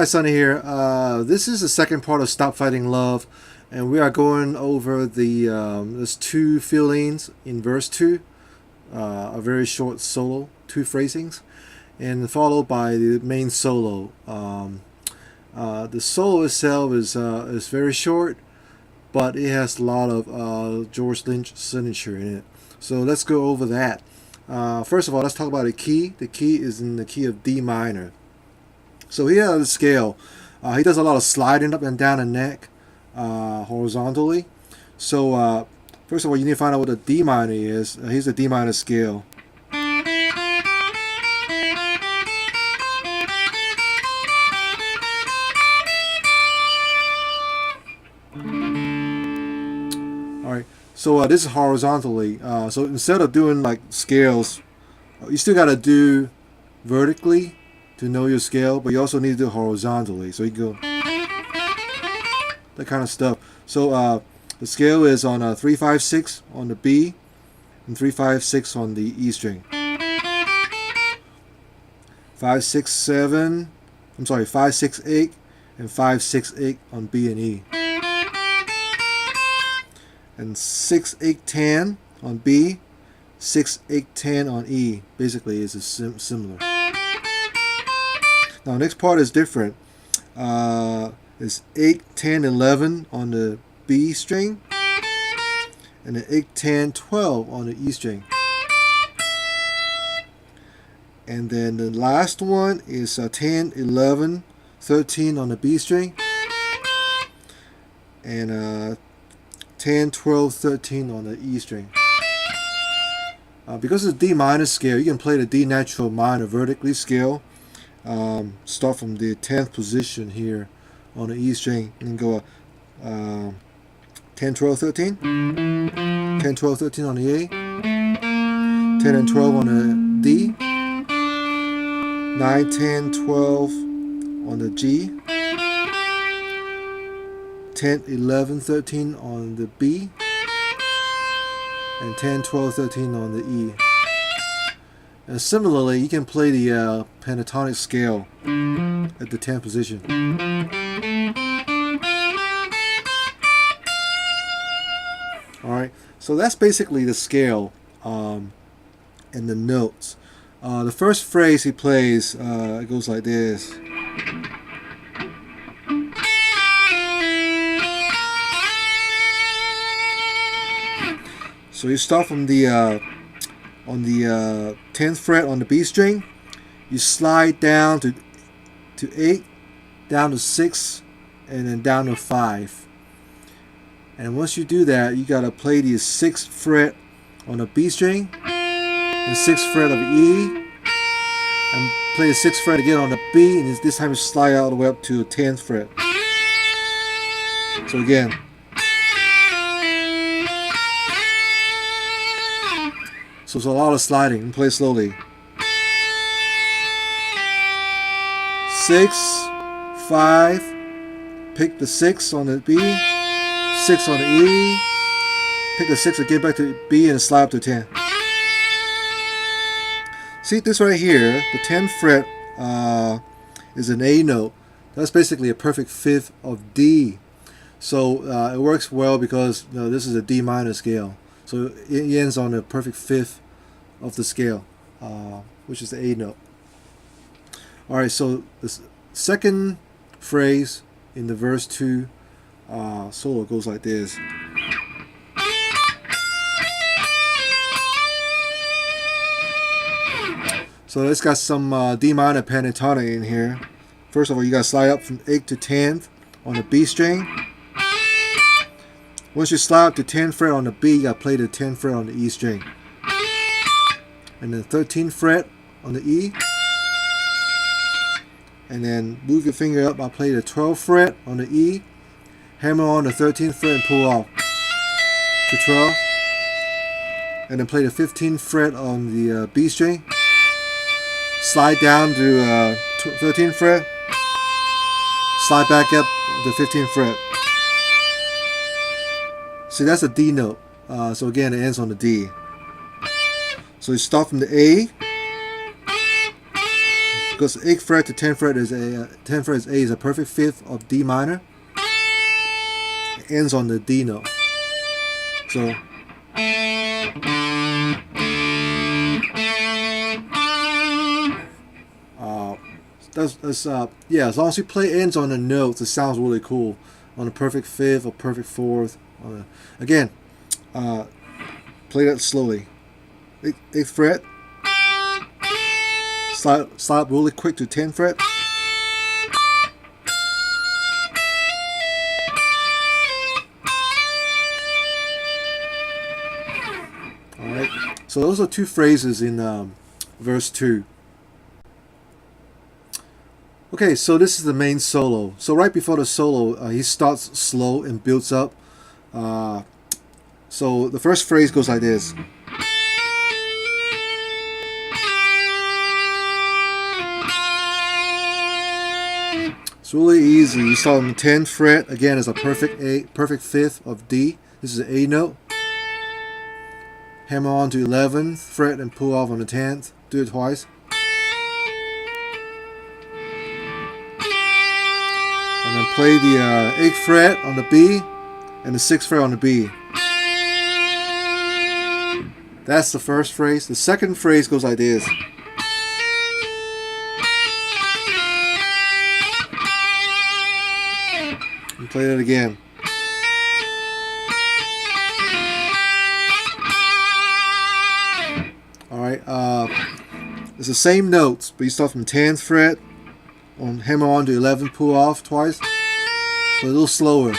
Alright, Sonny here. This is the second part of Stop Fighting Love, and we are going over the there's two fillings in verse 2, a very short solo, two phrasings, and followed by the main solo. The solo itself is very short, but it has a lot of George Lynch signature in it. So let's go over that. First of all, let's talk about the key. The key is in the key of D minor. So here on the scale, he does a lot of sliding up and down the neck horizontally. So first of all, you need to find out what the D minor is. Here's the D minor scale. Alright, so this is horizontally. So instead of doing like scales, you still got to do vertically to know your scale, but you also need to do horizontally. So you go that kind of stuff. So the scale is on 3-5-6 on the B and 3-5-6 on the E string. 5-6-7. I'm sorry, 5-6-8 and 5-6-8 on B and E. And 6-8-10 on B, 6-8-10 on E. Basically, is similar. Now, next part is different. It's 8-10-11 on the B string, and then 8-10-12 on the E string. And then the last one is 10-11-13 on the B string, and 10-12-13 on the E string. Because it's D minor scale, you can play the D natural minor vertically scale. Start from the 10th position here on the E string and go 10-12-13, 10-12-13 on the A, 10 and 12 on the D, 9-10-12 on the G, 10-11-13 on the B, and 10-12-13 on the E. And similarly, you can play the pentatonic scale at the 10th position. Alright, so that's basically the scale and the notes. The first phrase he plays, it goes like this. So you start from the on the 10th fret on the B string, you slide down to 8, down to 6, and then down to 5. And once you do that, you gotta play the 6th fret on the B string, the 6th fret of E, and play the 6th fret again on the B, and this time you slide all the way up to the 10th fret. So again. So it's a lot of sliding. Play slowly. 6, 5. Pick the 6 on the B. 6 on the E. Pick the 6 again back to B and slide up to 10. See this right here? The 10th fret is an A note. That's basically a perfect fifth of D. So it works well because this is a D minor scale. So it ends on the perfect fifth of the scale, which is the A note. Alright, so the second phrase in the verse 2 solo goes like this. So it's got some D minor pentatonic in here. First of all, you got to slide up from 8th to 10th on the B string. Once you slide up to 10th fret on the B, you got to play the 10th fret on the E string. And then 13th fret on the E. And then move your finger up, I'll play the 12th fret on the E. Hammer on the 13th fret and pull off to 12. And then play the 15th fret on the B string. Slide down to 13th fret. Slide back up to 15th fret. See, that's a D note. So again, it ends on the D. So you start from the A, because 8th fret to 10th fret is a 10th fret is A is a perfect fifth of D minor. It ends on the D note. So yeah, as long as you play ends on the notes, it sounds really cool. On a perfect fifth or perfect fourth. Again, play that slowly. 8th fret. Slide up really quick to 10th fret. Alright, so those are two phrases in verse 2. Okay, so this is the main solo. So right before the solo, he starts slow and builds up. So the first phrase goes like this. It's really easy. You start on the 10th fret. Again, it's a perfect fifth of D. This is an A note. Hammer on to 11th fret and pull off on the 10th. Do it twice. And then play the 8th fret on the B and the 6th fret on the B. That's the first phrase. The second phrase goes like this. And play that again. Alright, it's the same notes, but you start from 10th fret, on hammer on to 11, pull off twice, so a little slower.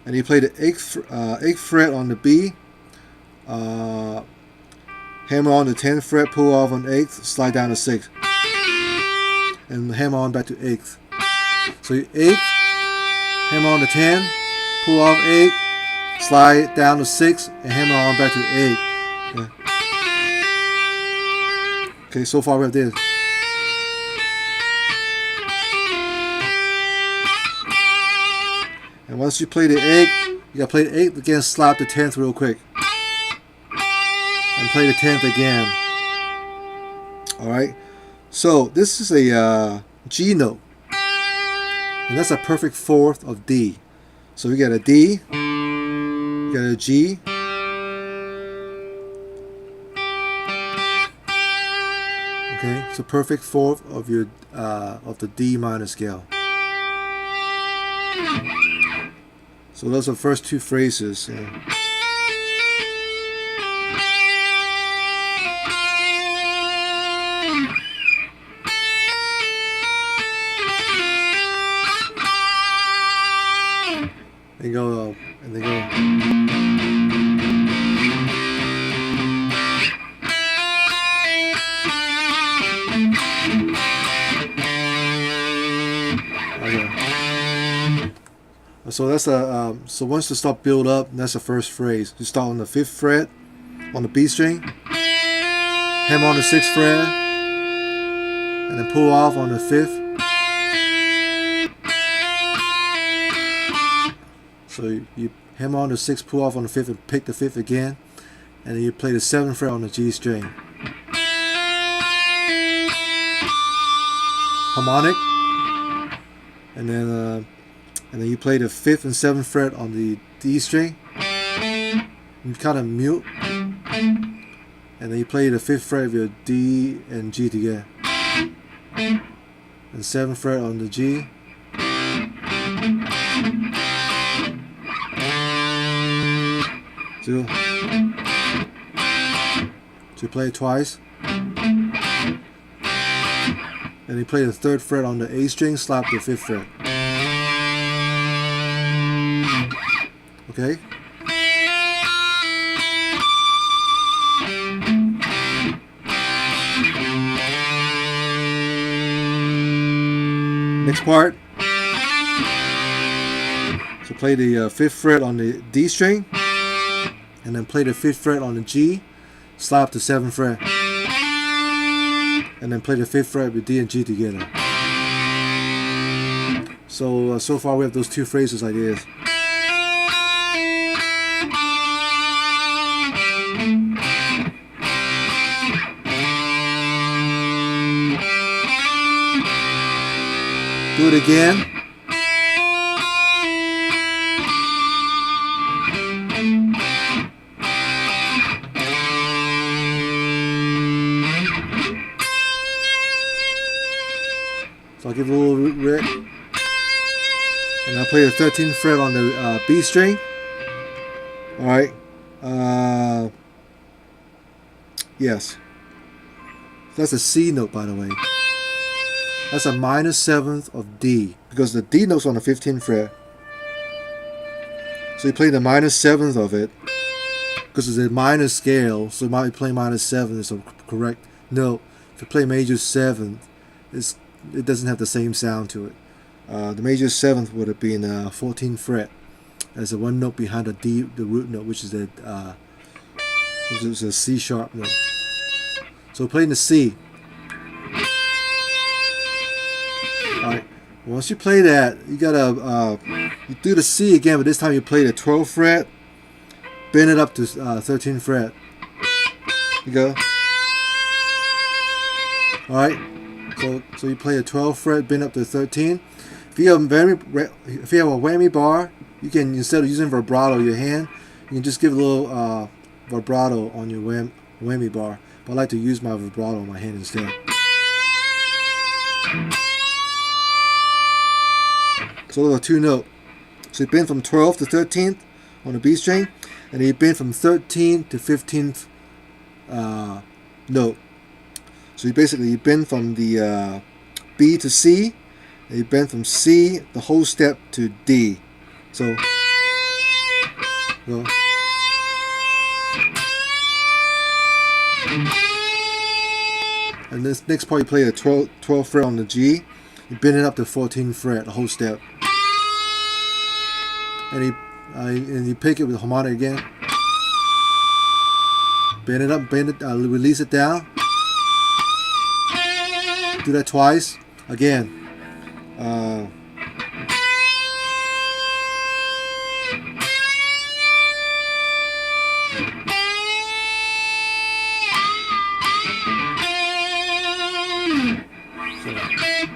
And you play the 8th fret on the B, hammer on the 10th fret, pull off on 8th, slide down to 6th, and hammer on back to 8th. So 8th, hammer on to 10, pull off 8, slide down to 6, and hammer on back to 8. Okay, so far we have this. And once you play the 8, you gotta play the 8 again, slap the 10th real quick. And play the 10th again. Alright, so this is a G note. And that's a perfect fourth of D. So we got a D, we got a G, okay, it's a perfect fourth of your of the D minor scale. So those are the first two phrases. Yeah. They go and they go. Okay. So that's a so once you start build up, that's the first phrase. You start on the 5th fret on the B string, hammer on the 6th fret, and then pull off on the 5th. So you hammer on the 6th, pull off on the 5th, and pick the 5th again, and then you play the 7th fret on the G string. Harmonic, and then you play the 5th and 7th fret on the D string. You kind of mute, and then you play the 5th fret of your D and G together, and 7th fret on the G. So you play it twice, and you play the 3rd fret on the A string, slap the 5th fret. Okay. Next part. So play the 5th fret on the D string, and then play the 5th fret on the G, slap the 7th fret, and then play the 5th fret with D and G together. So so far we have those two phrases like this. Do it again. So I'll give it a little red. And I'll play the 13th fret on the B string. Alright. Yes. That's a C note, by the way. That's a minor 7th of D, because the D note's on the 15th fret. So you play the minor 7th of it, because it's a minor scale, so you might play minor 7 is a correct note. If you play major 7th, it doesn't have the same sound to it. The major 7th would have been 14th fret, as the one note behind the D, the root note, which is a C sharp note. So playing the C. Alright, once you play that, you gotta you do the C again, but this time you play the 12th fret, bend it up to 13th fret. You go. Alright, so you play a 12th fret, bend up to 13. If you have a whammy bar, you can, instead of using vibrato your hand, you can just give a little vibrato on your whammy bar. But I like to use my vibrato on my hand instead. So those are two notes. So you bend from 12th to 13th on the B string, and then you bend from 13th to 15th note. So you basically bend from the B to C, and you bend from C the whole step to D. So go. And this next part you play the 12th fret on the G, you bend it up to 14th fret the whole step. And you pick it with the harmonic again. Bend it up, bend it, release it down. Do that twice. Again.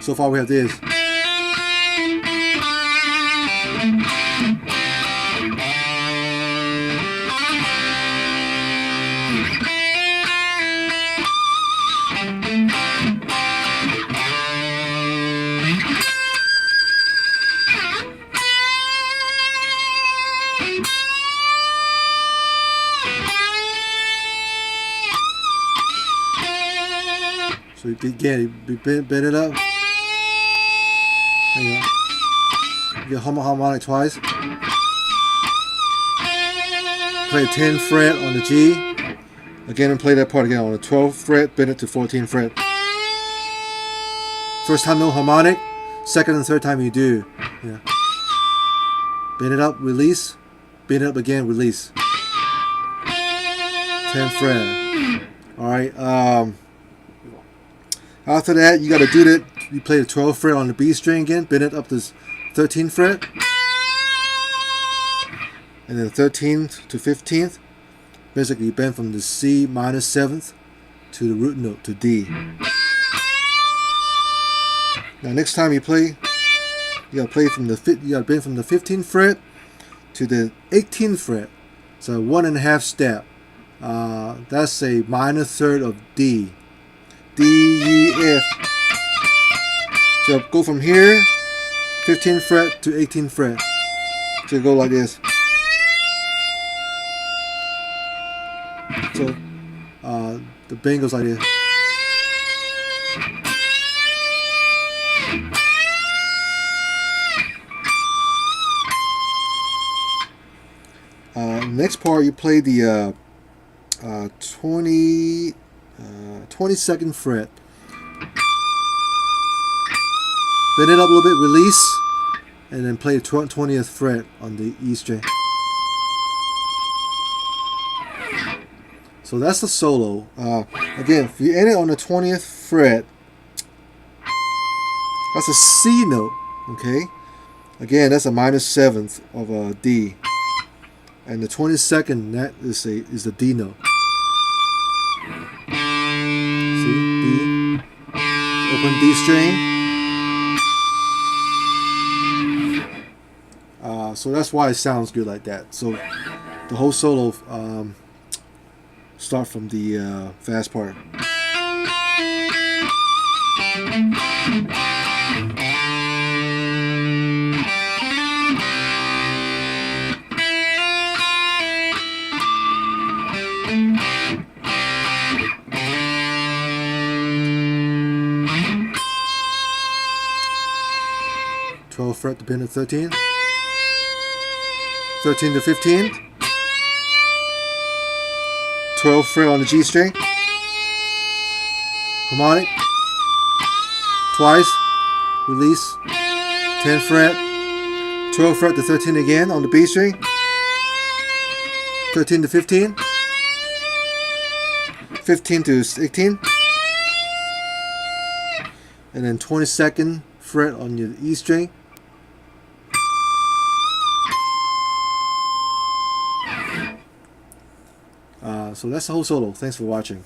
So far we have this. So again, you bend it up. There you go. You get harmonic twice. Play a 10th fret on the G. Again, and play that part again on the 12th fret, bend it to 14th fret. First time no harmonic, second and third time you do. Yeah. Bend it up, release. Bend it up again, release. 10th fret. Alright, after that, you got to do that. You play the 12th fret on the B string again, bend it up to 13th fret, and then 13th to 15th. Basically, you bend from the C minor 7th to the root note to D. Now, next time you play, you got to bend from the 15th fret to the 18th fret. So 1.5 step. That's a minor third of D. D, E, F. So go from here, 15th fret to 18th fret. So go like this. So the bend goes like this. Next part, you play the 22nd fret. Bend it up a little bit, release, and then play the 20th fret on the E string. So that's the solo. Again, if you end it on the 20th fret, that's a C note. Okay. Again, that's a minor 7th of a D, and the 22nd that is a D note. See, D, open D string, So that's why it sounds good like that. So the whole solo start from the fast part. 12th fret to pin to 13. 13 to 15. 12th fret on the G string. Harmonic. Twice. Release. 10th fret. 12th fret to 13 again on the B string. 13 to 15. 15 to 18. And then 22nd fret on your E string. So that's the whole solo. Thanks for watching.